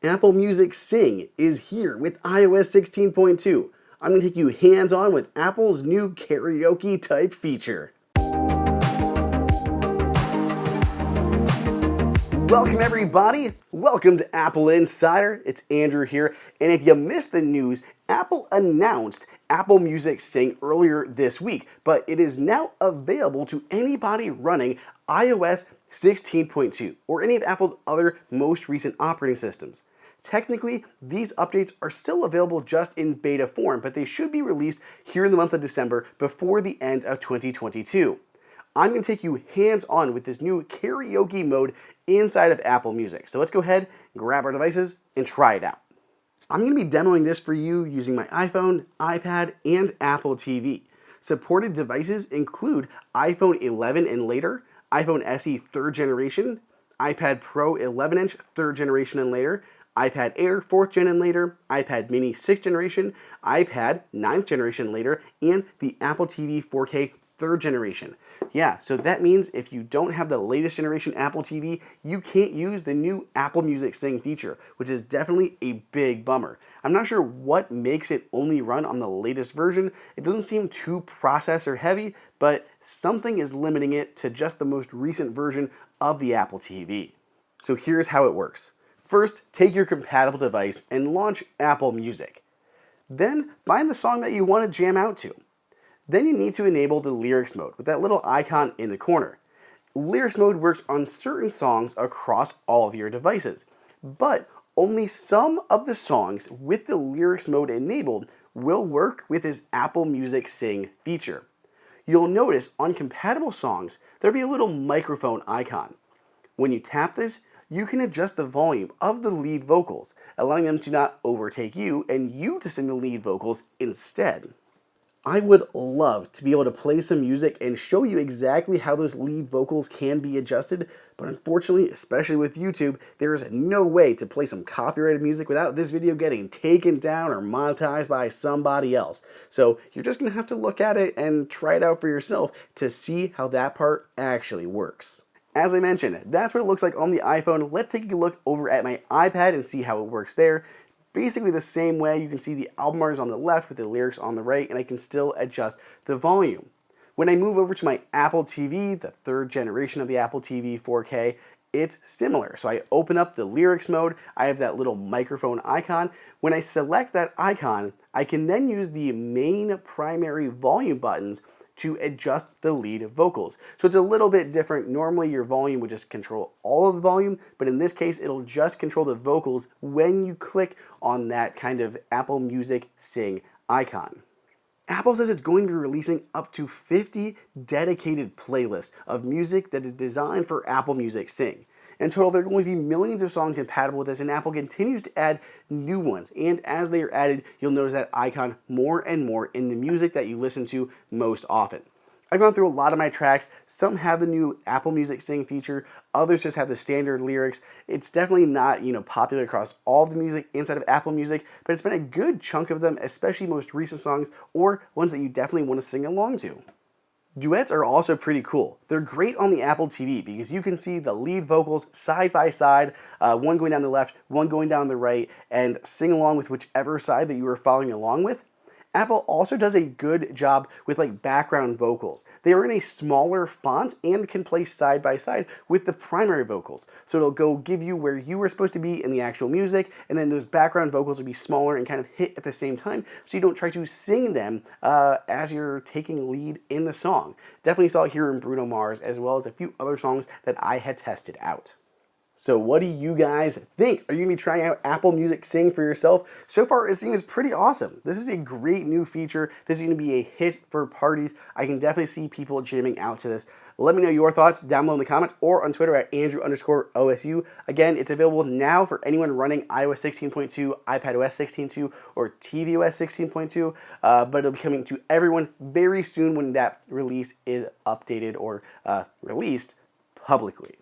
Apple Music Sing is here with iOS 16.2. I'm going to take you hands-on with Apple's new karaoke type feature. Welcome everybody, welcome to Apple Insider. It's Andrew here, and if you missed the news, Apple announced Apple Music Sing earlier this week, but it is now available to anybody running iOS 16.2 or any of Apple's other most recent operating systems. Technically, these updates are still available just in beta form, but they should be released here in the month of December before the end of 2022. I'm going to take you hands-on with this new karaoke mode inside of Apple Music. So let's go ahead, grab our devices, and try it out. I'm going to be demoing this for you using my iPhone, iPad, and Apple TV. Supported devices include iPhone 11 and later, iPhone SE 3rd generation, iPad Pro 11-inch 3rd generation and later, iPad Air 4th gen and later, iPad Mini 6th generation, iPad 9th generation and later, and the Apple TV 4K 3rd generation. Yeah, so that means if you don't have the latest generation Apple TV, you can't use the new Apple Music Sing feature, which is definitely a big bummer. I'm not sure what makes it only run on the latest version. It doesn't seem too processor heavy, but something is limiting it to just the most recent version of the Apple TV. So here's how it works. First, take your compatible device and launch Apple Music. Then, find the song that you want to jam out to. Then you need to enable the lyrics mode with that little icon in the corner. Lyrics mode works on certain songs across all of your devices, but only some of the songs with the lyrics mode enabled will work with this Apple Music Sing feature. You'll notice on compatible songs, there'll be a little microphone icon. When you tap this, you can adjust the volume of the lead vocals, allowing them to not overtake you and you to sing the lead vocals instead. I would love to be able to play some music and show you exactly how those lead vocals can be adjusted, but unfortunately, especially with YouTube, there is no way to play some copyrighted music without this video getting taken down or monetized by somebody else. So you're just going to have to look at it and try it out for yourself to see how that part actually works. As I mentioned, that's what it looks like on the iPhone. Let's take a look over at my iPad and see how it works there. Basically the same way. You can see the album bars on the left with the lyrics on the right, and I can still adjust the volume. When I move over to my Apple TV, the 3rd generation of the Apple TV 4K, it's similar. So I open up the lyrics mode, I have that little microphone icon. When I select that icon, I can then use the main primary volume buttons to adjust the lead vocals. So it's a little bit different. Normally your volume would just control all of the volume, but in this case it'll just control the vocals when you click on that kind of Apple Music Sing icon. Apple says it's going to be releasing up to 50 dedicated playlists of music that is designed for Apple Music Sing. In total, there are going to be millions of songs compatible with this, and Apple continues to add new ones. And as they are added, you'll notice that icon more and more in the music that you listen to most often. I've gone through a lot of my tracks. Some have the new Apple Music Sing feature. Others just have the standard lyrics. It's definitely not, popular across all of the music inside of Apple Music, but it's been a good chunk of them, especially most recent songs or ones that you definitely want to sing along to. Duets are also pretty cool. They're great on the Apple TV because you can see the lead vocals side by side, one going down the left, one going down the right, and sing along with whichever side that you are following along with. Apple also does a good job with background vocals. They are in a smaller font and can play side by side with the primary vocals. So it'll go give you where you were supposed to be in the actual music, and then those background vocals will be smaller and kind of hit at the same time, so you don't try to sing them as you're taking lead in the song. Definitely saw it here in Bruno Mars, as well as a few other songs that I had tested out. So what do you guys think? Are you going to be trying out Apple Music Sing for yourself? So far, it seems pretty awesome. This is a great new feature. This is going to be a hit for parties. I can definitely see people jamming out to this. Let me know your thoughts down below in the comments or on Twitter at Andrew_OSU. Again, it's available now for anyone running iOS 16.2, iPadOS 16.2, or tvOS 16.2, but it'll be coming to everyone very soon when that release is updated or released publicly.